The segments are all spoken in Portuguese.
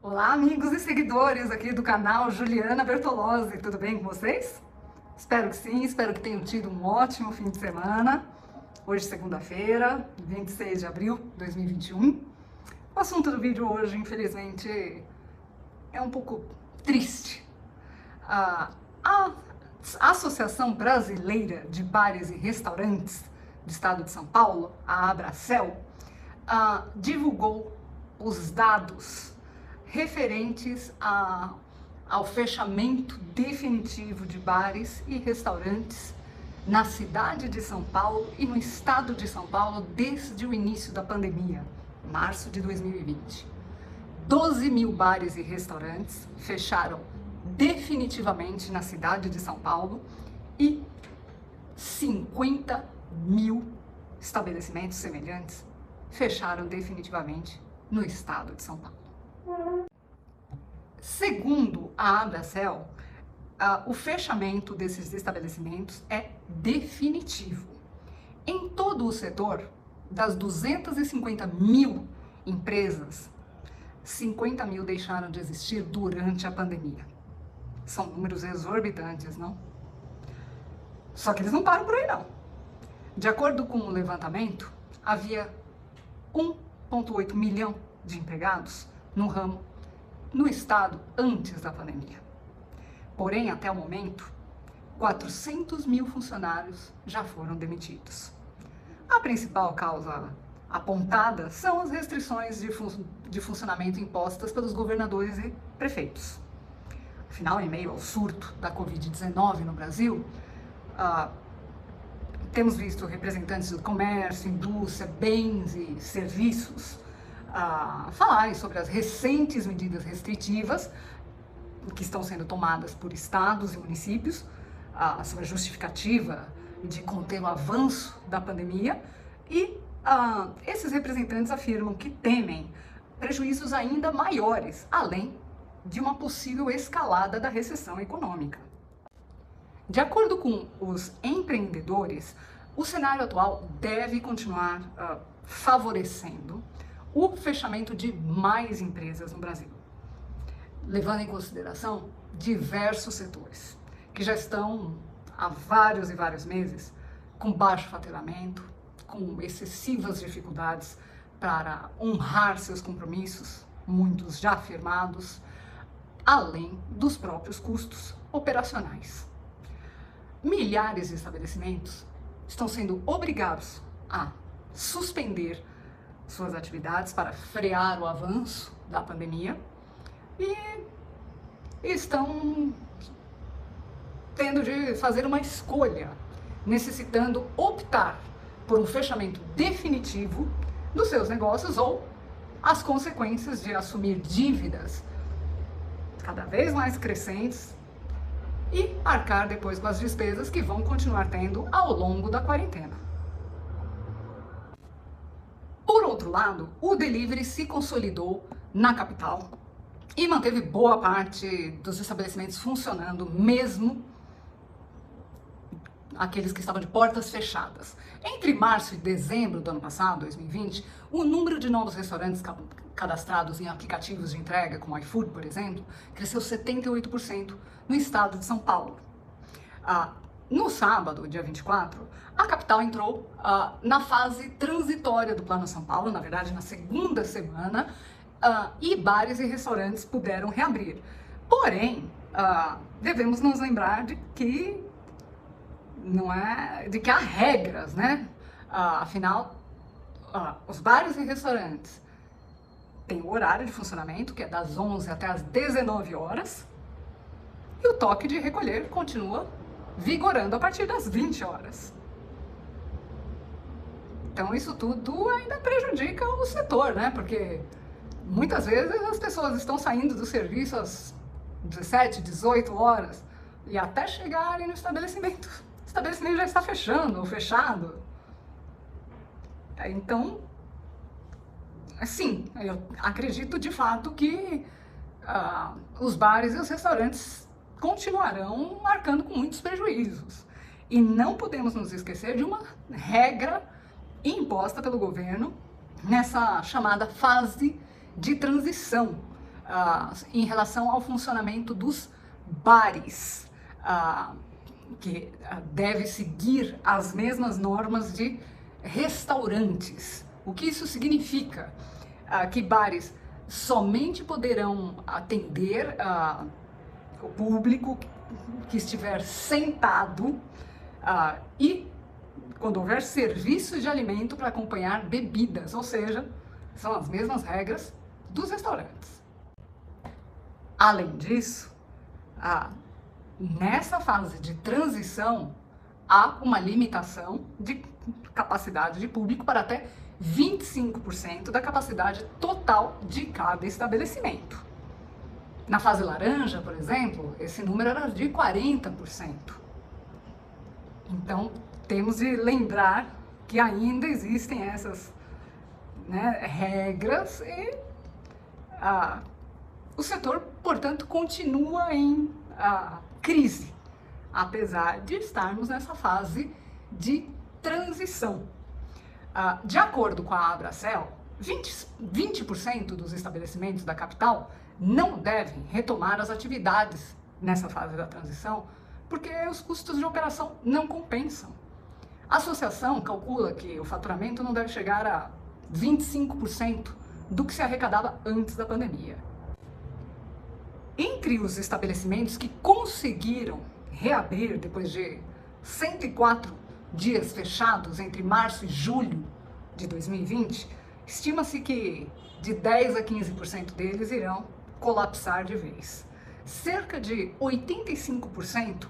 Olá, amigos e seguidores aqui do canal Juliana Bertolozzi, tudo bem com vocês? Espero que sim, espero que tenham tido um ótimo fim de semana. Hoje, segunda-feira, 26 de abril de 2021. O assunto do vídeo hoje, infelizmente, é um pouco triste. A Associação Brasileira de Bares e Restaurantes do Estado de São Paulo, a Abracel, divulgou os dados referentes ao fechamento definitivo de bares e restaurantes na cidade de São Paulo e no estado de São Paulo desde o início da pandemia, março de 2020. 12 mil bares e restaurantes fecharam definitivamente na cidade de São Paulo e 50 mil estabelecimentos semelhantes fecharam definitivamente no estado de São Paulo. Segundo a Abracel, o fechamento desses estabelecimentos é definitivo. Em todo o setor, das 250 mil empresas, 50 mil deixaram de existir durante a pandemia. São números exorbitantes, não? Só que eles não param por aí, não. De acordo com o levantamento, havia 1,8 milhão de empregados no ramo no estado antes da pandemia. Porém, até o momento, 400 mil funcionários já foram demitidos. A principal causa apontada são as restrições de funcionamento impostas pelos governadores e prefeitos. Afinal, em meio ao surto da Covid-19 no Brasil, temos visto representantes do comércio, indústria, bens e serviços falarem sobre as recentes medidas restritivas que estão sendo tomadas por estados e municípios, sobre a justificativa de conter o avanço da pandemia, e esses representantes afirmam que temem prejuízos ainda maiores, além de uma possível escalada da recessão econômica. De acordo com os empreendedores, o cenário atual deve continuar favorecendo o fechamento de mais empresas no Brasil, levando em consideração diversos setores que já estão há vários e vários meses com baixo faturamento, com excessivas dificuldades para honrar seus compromissos, muitos já firmados, além dos próprios custos operacionais. Milhares de estabelecimentos estão sendo obrigados a suspender suas atividades para frear o avanço da pandemia e estão tendo de fazer uma escolha, necessitando optar por um fechamento definitivo dos seus negócios ou as consequências de assumir dívidas cada vez mais crescentes e arcar depois com as despesas que vão continuar tendo ao longo da quarentena. Por outro lado, o delivery se consolidou na capital e manteve boa parte dos estabelecimentos funcionando, mesmo aqueles que estavam de portas fechadas. Entre março e dezembro do ano passado, 2020, o número de novos restaurantes cadastrados em aplicativos de entrega, como o iFood, por exemplo, cresceu 78% no estado de São Paulo. No sábado, dia 24, a capital entrou na fase transitória do Plano São Paulo, na verdade, na segunda semana, e bares e restaurantes puderam reabrir. Porém, devemos nos lembrar de que há regras, né? Afinal, os bares e restaurantes têm o horário de funcionamento, que é das 11 até as 19 horas, e o toque de recolher continua vigorando a partir das 20 horas. Então isso tudo ainda prejudica o setor, né? Porque muitas vezes as pessoas estão saindo do serviço às 17, 18 horas e até chegarem no estabelecimento, o estabelecimento já está fechando ou fechado. Então, assim, eu acredito de fato que os bares e os restaurantes continuarão marcando com muitos prejuízos. E não podemos nos esquecer de uma regra imposta pelo governo nessa chamada fase de transição, em relação ao funcionamento dos bares, que deve seguir as mesmas normas de restaurantes. O que isso significa? Que bares somente poderão atender o público que estiver sentado e quando houver serviços de alimento para acompanhar bebidas, ou seja, são as mesmas regras dos restaurantes. Além disso, nessa fase de transição, há uma limitação de capacidade de público para até 25% da capacidade total de cada estabelecimento. Na fase laranja, por exemplo, esse número era de 40%. Então, temos de lembrar que ainda existem essas regras e o setor, portanto, continua em crise, apesar de estarmos nessa fase de transição. De acordo com a Abracel, 20% dos estabelecimentos da capital não devem retomar as atividades nessa fase da transição, porque os custos de operação não compensam. A associação calcula que o faturamento não deve chegar a 25% do que se arrecadava antes da pandemia. Entre os estabelecimentos que conseguiram reabrir depois de 104 dias fechados entre março e julho de 2020, estima-se que de 10 a 15% deles irão colapsar de vez. Cerca de 85%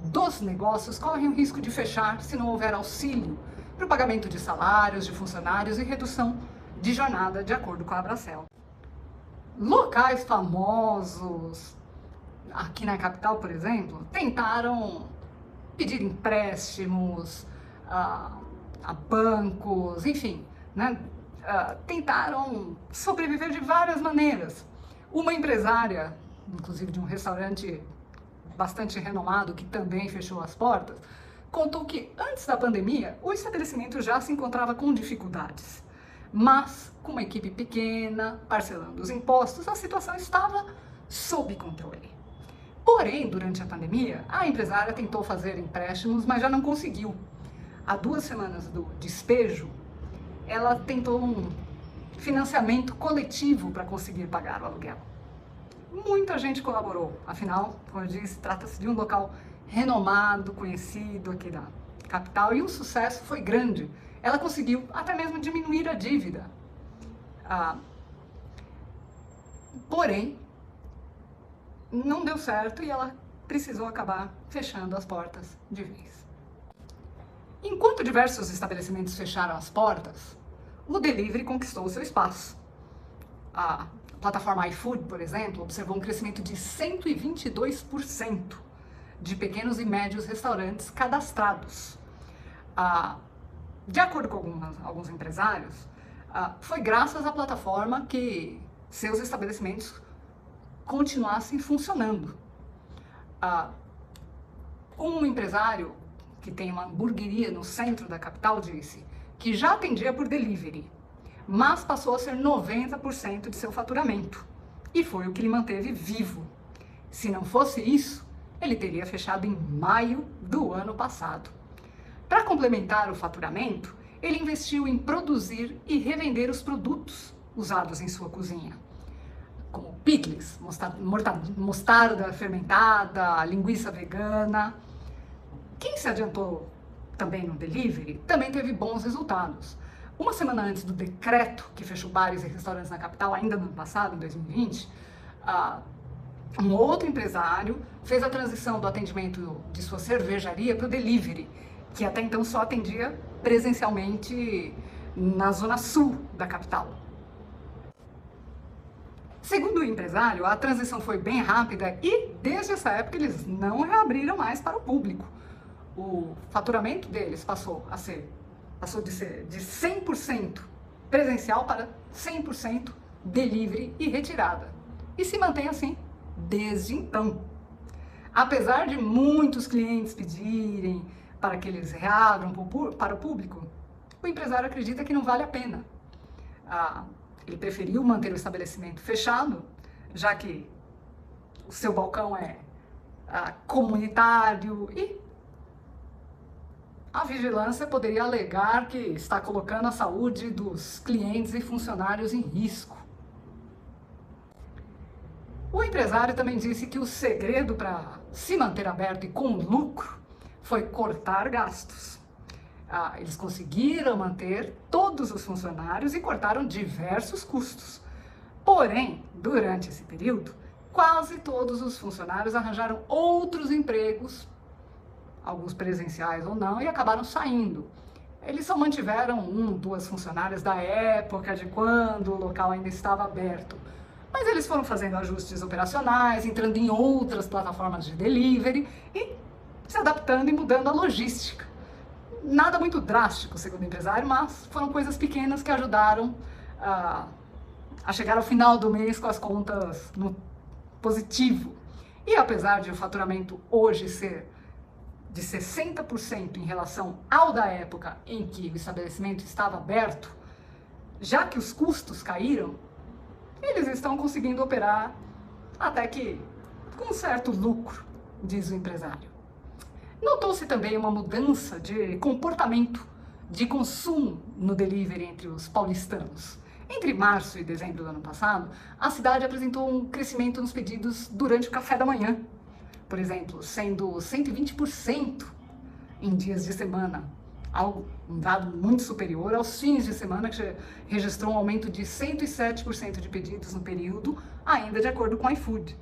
dos negócios correm o risco de fechar se não houver auxílio para o pagamento de salários de funcionários e redução de jornada, de acordo com a Abracel. Locais famosos aqui na capital, por exemplo, tentaram pedir empréstimos a bancos, enfim, tentaram sobreviver de várias maneiras. Uma empresária, inclusive de um restaurante bastante renomado, que também fechou as portas, contou que antes da pandemia o estabelecimento já se encontrava com dificuldades, mas com uma equipe pequena, parcelando os impostos, a situação estava sob controle. Porém, durante a pandemia, a empresária tentou fazer empréstimos, mas já não conseguiu. Há 2 semanas do despejo, ela tentou um financiamento coletivo para conseguir pagar o aluguel. Muita gente colaborou, afinal, como eu disse, trata-se de um local renomado, conhecido aqui da capital, e o sucesso foi grande. Ela conseguiu até mesmo diminuir a dívida. Porém, não deu certo e ela precisou acabar fechando as portas de vez. Enquanto diversos estabelecimentos fecharam as portas, o delivery conquistou o seu espaço. A plataforma iFood, por exemplo, observou um crescimento de 122% de pequenos e médios restaurantes cadastrados. De acordo com alguns empresários, foi graças à plataforma que seus estabelecimentos continuassem funcionando. Um empresário que tem uma hamburgueria no centro da capital disse que já atendia por delivery, mas passou a ser 90% de seu faturamento, e foi o que lhe manteve vivo. Se não fosse isso, ele teria fechado em maio do ano passado. Para complementar o faturamento, ele investiu em produzir e revender os produtos usados em sua cozinha, como picles, mostarda fermentada, linguiça vegana. Quem se adiantou também no delivery também teve bons resultados. Uma semana antes do decreto que fechou bares e restaurantes na capital, ainda no ano passado, em 2020, um outro empresário fez a transição do atendimento de sua cervejaria para o delivery, que até então só atendia presencialmente na zona sul da capital. Segundo o empresário, a transição foi bem rápida e, desde essa época, eles não reabriram mais para o público. O faturamento deles passou de ser de 100% presencial para 100% delivery e retirada. E se mantém assim desde então. Apesar de muitos clientes pedirem para que eles reabram para o público, o empresário acredita que não vale a pena. Ele preferiu manter o estabelecimento fechado já que o seu balcão é comunitário, e a vigilância poderia alegar que está colocando a saúde dos clientes e funcionários em risco. O empresário também disse que o segredo para se manter aberto e com lucro foi cortar gastos. Eles conseguiram manter todos os funcionários e cortaram diversos custos. Porém, durante esse período, quase todos os funcionários arranjaram outros empregos, alguns presenciais ou não, e acabaram saindo. Eles só mantiveram 1, 2 funcionárias da época de quando o local ainda estava aberto. Mas eles foram fazendo ajustes operacionais, entrando em outras plataformas de delivery e se adaptando e mudando a logística. Nada muito drástico, segundo o empresário, mas foram coisas pequenas que ajudaram a chegar ao final do mês com as contas no positivo. E apesar de o faturamento hoje ser de 60% em relação ao da época em que o estabelecimento estava aberto, já que os custos caíram, eles estão conseguindo operar até que com certo lucro, diz o empresário. Notou-se também uma mudança de comportamento de consumo no delivery entre os paulistanos. Entre março e dezembro do ano passado, a cidade apresentou um crescimento nos pedidos durante o café da manhã, por exemplo, sendo 120% em dias de semana, um dado muito superior aos fins de semana, que registrou um aumento de 107% de pedidos no período, ainda de acordo com o iFood.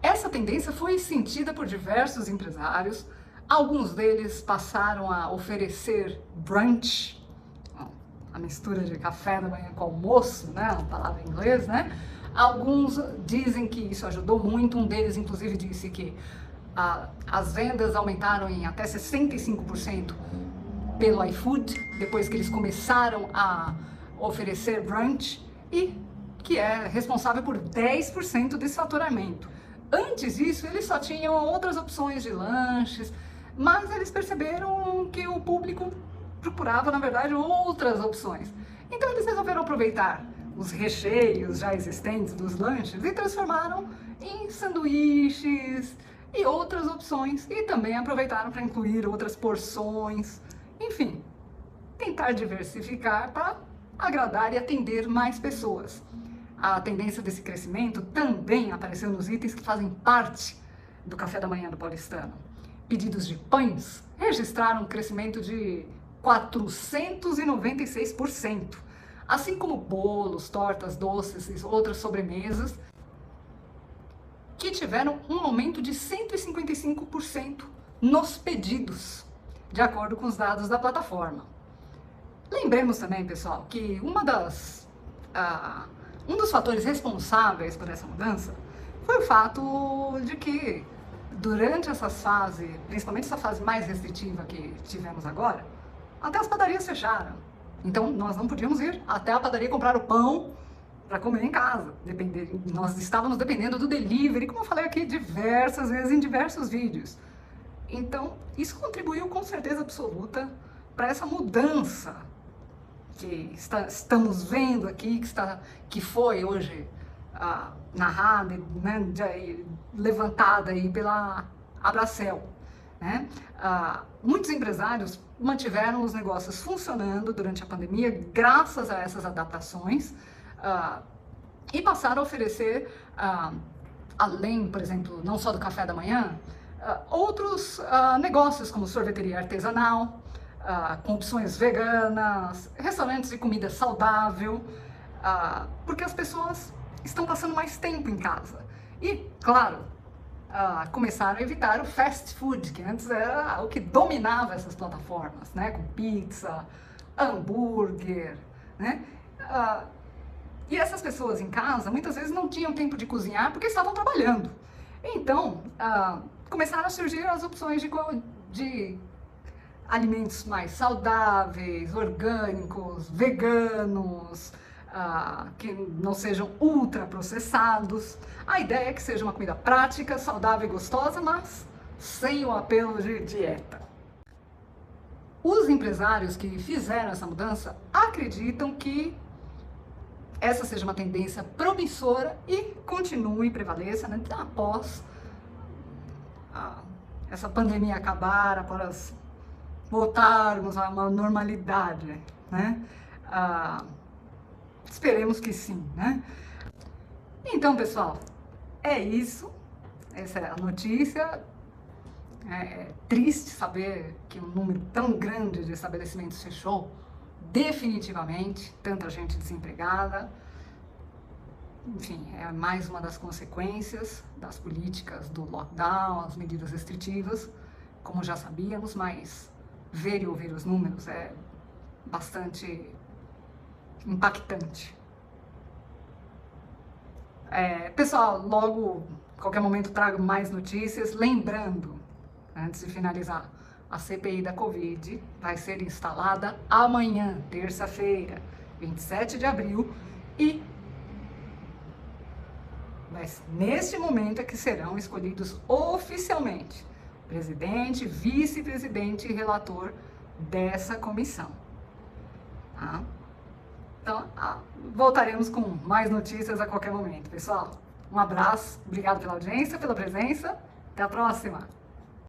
Essa tendência foi sentida por diversos empresários, alguns deles passaram a oferecer brunch, a mistura de café da manhã com almoço, né, uma palavra em inglês, né? Alguns dizem que isso ajudou muito, um deles inclusive disse que as vendas aumentaram em até 65% pelo iFood, depois que eles começaram a oferecer brunch, e que é responsável por 10% desse faturamento. Antes disso, eles só tinham outras opções de lanches, mas eles perceberam que o público procurava, na verdade, outras opções. Então eles resolveram aproveitar os recheios já existentes dos lanches e transformaram em sanduíches e outras opções, e também aproveitaram para incluir outras porções, enfim, tentar diversificar para agradar e atender mais pessoas. A tendência desse crescimento também apareceu nos itens que fazem parte do café da manhã do paulistano. Pedidos de pães registraram um crescimento de 496%, assim como bolos, tortas, doces e outras sobremesas, que tiveram um aumento de 155% nos pedidos, de acordo com os dados da plataforma. Lembremos também, pessoal, que um dos fatores responsáveis por essa mudança foi o fato de que durante essa fase, principalmente essa fase mais restritiva que tivemos agora, até as padarias fecharam. Então nós não podíamos ir até a padaria comprar o pão para comer em casa. Nós estávamos dependendo do delivery, como eu falei aqui diversas vezes em diversos vídeos. Então isso contribuiu com certeza absoluta para essa mudança que estamos vendo aqui, que foi hoje narrada, né, levantada aí pela Abracel, né? Muitos empresários mantiveram os negócios funcionando durante a pandemia graças a essas adaptações e passaram a oferecer, além, por exemplo, não só do café da manhã, outros negócios como sorveteria artesanal, com opções veganas, restaurantes de comida saudável, porque as pessoas estão passando mais tempo em casa. E, claro, começaram a evitar o fast food, que antes era o que dominava essas plataformas, né? Com pizza, hambúrguer, né? E essas pessoas em casa muitas vezes não tinham tempo de cozinhar porque estavam trabalhando. Então, começaram a surgir as opções de alimentos mais saudáveis, orgânicos, veganos, que não sejam ultraprocessados. A ideia é que seja uma comida prática, saudável e gostosa, mas sem o apelo de dieta. Os empresários que fizeram essa mudança acreditam que essa seja uma tendência promissora e continue e prevaleça, né, após essa pandemia acabar, após voltarmos a uma normalidade, né? Esperemos que sim, né? Então, pessoal, é isso. Essa é a notícia. É triste saber que um número tão grande de estabelecimentos fechou definitivamente, tanta gente desempregada. Enfim, é mais uma das consequências das políticas do lockdown, as medidas restritivas, como já sabíamos, mas ver e ouvir os números é bastante impactante. Pessoal, logo, qualquer momento trago mais notícias, lembrando, antes de finalizar, a CPI da Covid vai ser instalada amanhã, terça-feira, 27 de abril, e neste momento é que serão escolhidos oficialmente presidente, vice-presidente e relator dessa comissão. Tá? Então, voltaremos com mais notícias a qualquer momento, pessoal. Um abraço, obrigado pela audiência, pela presença, até a próxima!